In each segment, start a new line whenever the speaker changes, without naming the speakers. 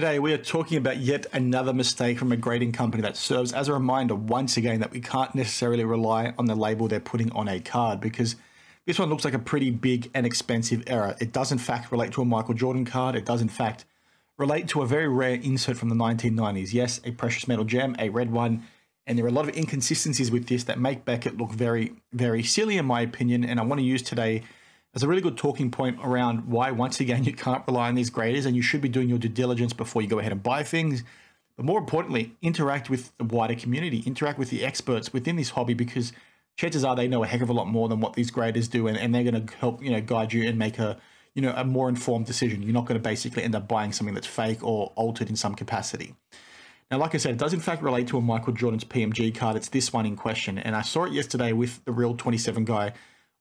Today we are talking about yet another mistake from a grading company that serves as a reminder once again that we can't necessarily rely on the label they're putting on a card, because this one looks like a pretty big and expensive error. It does in fact relate to a Michael Jordan card. It does in fact relate to a very rare insert from the 1990s. Yes, a precious metal gem, a red one. And there are a lot of inconsistencies with this that make Beckett look very, very silly in my opinion. And I want to use today as a really good talking point around why, once again, you can't rely on these graders and you should be doing your due diligence before you go ahead and buy things. But more importantly, interact with the wider community, interact with the experts within this hobby, because chances are they know a heck of a lot more than what these graders do, and they're going to help, guide you and make a more informed decision. You're not going to basically end up buying something that's fake or altered in some capacity. Now, like I said, it does in fact relate to a Michael Jordan's PMG card. It's this one in question. And I saw it yesterday with the Real 27 guy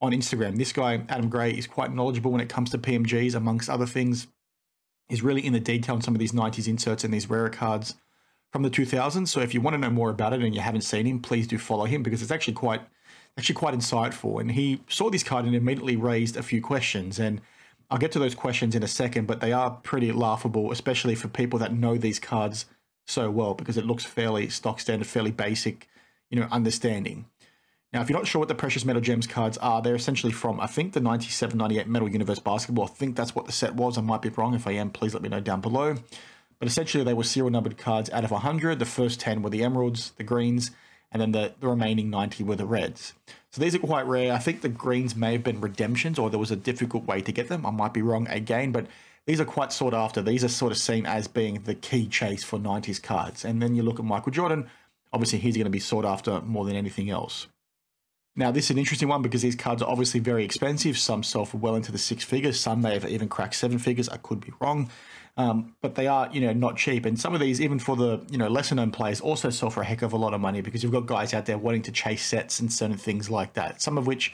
on Instagram. This guy, Adam Gray, is quite knowledgeable when it comes to PMGs, amongst other things. He's really in the detail on some of these 90s inserts and these rarer cards from the 2000s. So if you want to know more about it and you haven't seen him, please do follow him, because it's actually quite insightful. And he saw this card and immediately raised a few questions. And I'll get to those questions in a second, but they are pretty laughable, especially for people that know these cards so well, because it looks fairly stock standard, fairly basic, understanding. Now, if you're not sure what the Precious Metal Gems cards are, they're essentially from, I think, the 97-98 Metal Universe Basketball. I think that's what the set was. I might be wrong. If I am, please let me know down below. But essentially, they were serial numbered cards out of 100. The first 10 were the emeralds, the greens, and then the remaining 90 were the reds. So these are quite rare. I think the greens may have been redemptions, or there was a difficult way to get them. I might be wrong again, but these are quite sought after. These are sort of seen as being the key chase for 90s cards. And then you look at Michael Jordan, obviously he's going to be sought after more than anything else. Now, this is an interesting one because these cards are obviously very expensive. Some sell for well into the 6 figures. Some may have even cracked 7 figures. I could be wrong. But they are, not cheap. And some of these, even for the, lesser known players, also sell for a heck of a lot of money, because you've got guys out there wanting to chase sets and certain things like that. Some of which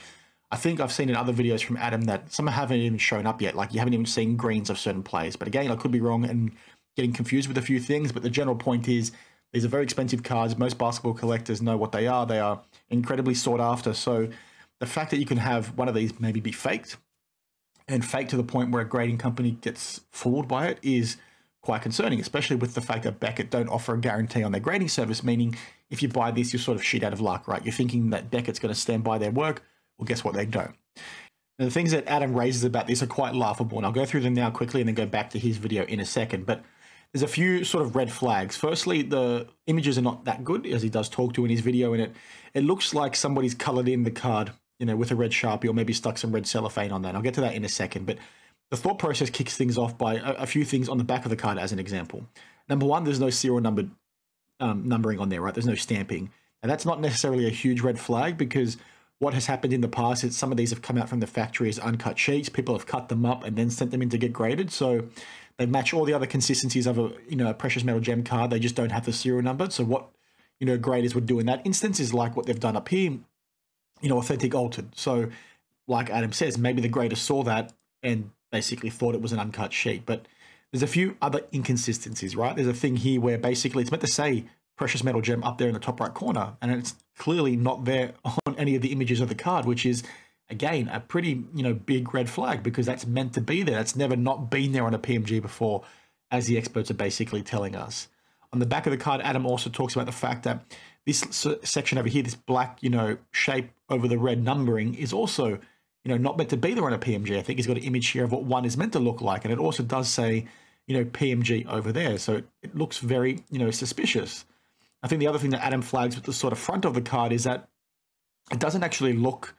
I think I've seen in other videos from Adam that some haven't even shown up yet. Like, you haven't even seen greens of certain players. But again, I could be wrong and getting confused with a few things. But the general point is, these are very expensive cards. Most basketball collectors know what they are. They are incredibly sought after. So the fact that you can have one of these maybe be faked, and faked to the point where a grading company gets fooled by it, is quite concerning, especially with the fact that Beckett don't offer a guarantee on their grading service, meaning if you buy this, you're sort of shit out of luck, right? You're thinking that Beckett's going to stand by their work. Well, guess what? They don't. Now, the things that Adam raises about this are quite laughable, and I'll go through them now quickly and then go back to his video in a second. But there's a few sort of red flags. Firstly, the images are not that good, as he does talk to in his video, and it looks like somebody's colored in the card, with a red Sharpie, or maybe stuck some red cellophane on that. I'll get to that in a second, but the thought process kicks things off by a few things on the back of the card as an example. Number one, there's no serial numbering on there, right? There's no stamping. And that's not necessarily a huge red flag, because what has happened in the past is some of these have come out from the factory as uncut sheets. People have cut them up and then sent them in to get graded. So they match all the other consistencies of a precious metal gem card. They just don't have the serial number. So what, graders would do in that instance is like what they've done up here, authentic altered. So like Adam says, maybe the grader saw that and basically thought it was an uncut sheet. But there's a few other inconsistencies, right? There's a thing here where basically it's meant to say precious metal gem up there in the top right corner, and it's clearly not there on any of the images of the card, which is, again, a pretty, big red flag, because that's meant to be there. That's never not been there on a PMG before, as the experts are basically telling us. On the back of the card, Adam also talks about the fact that this section over here, this black, shape over the red numbering, is also, not meant to be there on a PMG. I think he's got an image here of what one is meant to look like, and it also does say, PMG over there. So it looks very, suspicious. I think the other thing that Adam flags with the sort of front of the card is that it doesn't actually look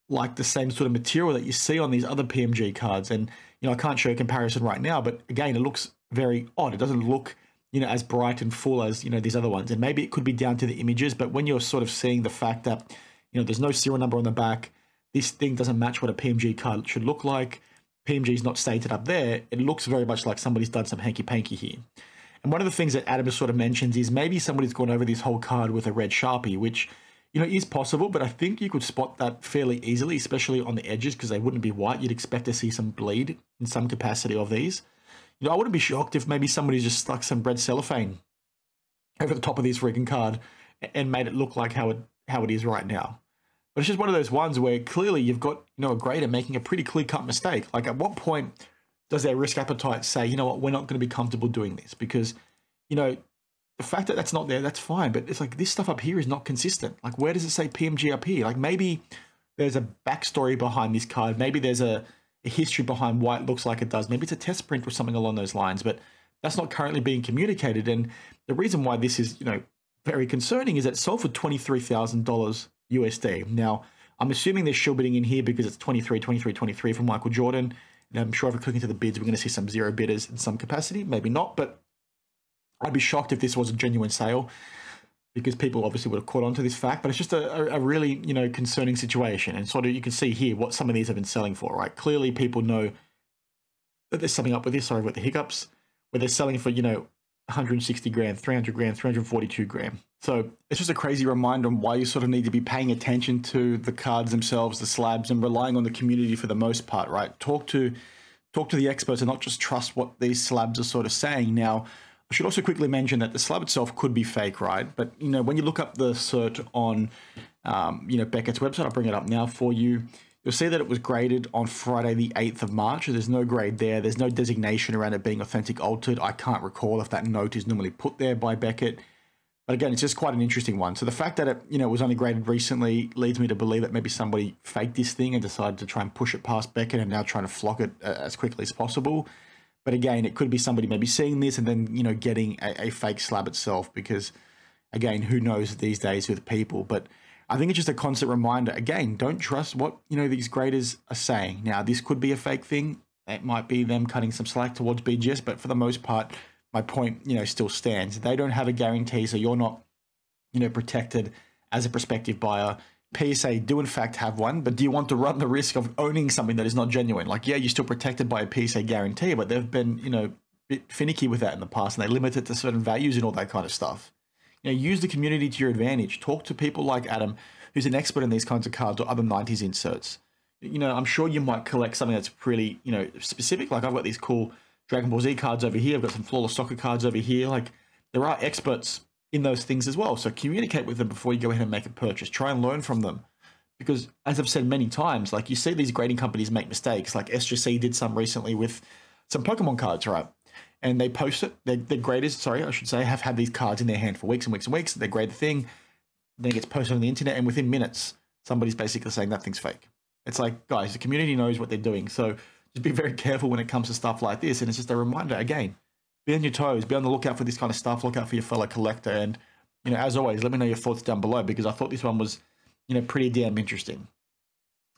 like the same sort of material that you see on these other PMG cards. And, I can't show a comparison right now, but again, it looks very odd. It doesn't look, as bright and full as, these other ones. And maybe it could be down to the images, but when you're sort of seeing the fact that, there's no serial number on the back, this thing doesn't match what a PMG card should look like, PMG is not stated up there, it looks very much like somebody's done some hanky-panky here. And one of the things that Adam sort of mentions is maybe somebody's gone over this whole card with a red Sharpie, which, is possible, but I think you could spot that fairly easily, especially on the edges, because they wouldn't be white. You'd expect to see some bleed in some capacity of these. I wouldn't be shocked if maybe somebody just stuck some red cellophane over the top of this freaking card and made it look like how it is right now. But it's just one of those ones where clearly you've got, a grader making a pretty clear-cut mistake. Like, at what point does their risk appetite say, you know what, we're not going to be comfortable doing this? Because, you know, the fact that that's not there, that's fine. But it's like this stuff up here is not consistent. Like, where does it say PMG up here? Like, maybe there's a backstory behind this card. Maybe there's a history behind why it looks like it does. Maybe it's a test print or something along those lines. But that's not currently being communicated. And the reason why this is, you know, very concerning is that it sold for $23,000 USD. Now, I'm assuming they're still bidding in here because it's 23 from Michael Jordan. And I'm sure if we click into the bids, we're going to see some zero bidders in some capacity. Maybe not, but I'd be shocked if this was a genuine sale because people obviously would have caught on to this fact. But it's just a really, you know, concerning situation. And sort of you can see here what some of these have been selling for, right? Clearly, people know that there's something up with this. Sorry about the hiccups. Where they're selling for, you know, 160 grand, 300 grand, 342 grand. So it's just a crazy reminder on why you sort of need to be paying attention to the cards themselves, the slabs, and relying on the community for the most part, right? Talk to the experts and not just trust what these slabs are sort of saying. Now, I should also quickly mention that the slab itself could be fake, right? But, you know, when you look up the cert on, you know, Beckett's website, I'll bring it up now for you. You'll see that it was graded on Friday, the 8th of March. There's no grade there. There's no designation around it being authentic altered. I can't recall if that note is normally put there by Beckett. But again, it's just quite an interesting one. So the fact that it, you know, was only graded recently leads me to believe that maybe somebody faked this thing and decided to try and push it past Beckett and now trying to flock it as quickly as possible. But again, it could be somebody maybe seeing this and then, you know, getting a fake slab itself because, again, who knows these days with people. But I think it's just a constant reminder. Again, don't trust what, you know, these graders are saying. Now, this could be a fake thing. It might be them cutting some slack towards BGS, but for the most part, my point, you know, still stands. They don't have a guarantee, so you're not, you know, protected as a prospective buyer. PSA do in fact have one, but do you want to run the risk of owning something that is not genuine? Like, yeah, you're still protected by a PSA guarantee, but they've been, you know, a bit finicky with that in the past, and they limit it to certain values and all that kind of stuff. You know, use the community to your advantage. Talk to people like Adam, who's an expert in these kinds of cards or other 90s inserts. You know, I'm sure you might collect something that's pretty, you know, specific. Like I've got these cool Dragon Ball Z cards over here. I've got some flawless soccer cards over here. Like there are experts in those things as well. So communicate with them before you go ahead and make a purchase. Try and learn from them. Because as I've said many times, like you see these grading companies make mistakes. Like SGC did some recently with some Pokemon cards, right? And they post it. Their graders, sorry, I should say, have had these cards in their hand for weeks and weeks and weeks. They grade the thing, then it gets posted on the internet, and within minutes, somebody's basically saying that thing's fake. It's like, guys, the community knows what they're doing. So just be very careful when it comes to stuff like this. And it's just a reminder, again, be on your toes, be on the lookout for this kind of stuff, look out for your fellow collector. And, you know, as always, let me know your thoughts down below because I thought this one was, you know, pretty damn interesting.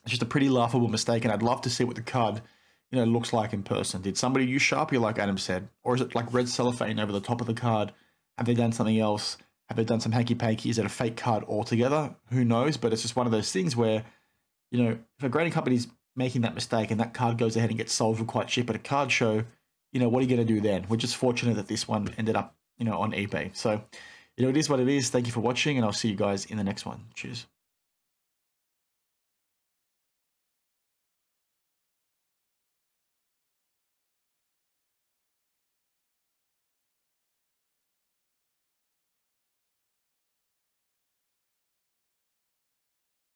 It's just a pretty laughable mistake, and I'd love to see what the card, you know, looks like in person. Did somebody use Sharpie like Adam said? Or is it like red cellophane over the top of the card? Have they done something else? Have they done some hanky-panky? Is it a fake card altogether? Who knows? But it's just one of those things where, you know, if a grading company's making that mistake and that card goes ahead and gets sold for quite cheap at a card show, you know, what are you going to do then? We're just fortunate that this one ended up, you know, on eBay. So, you know, it is what it is. Thank you for watching, and I'll see you guys in the next one. Cheers.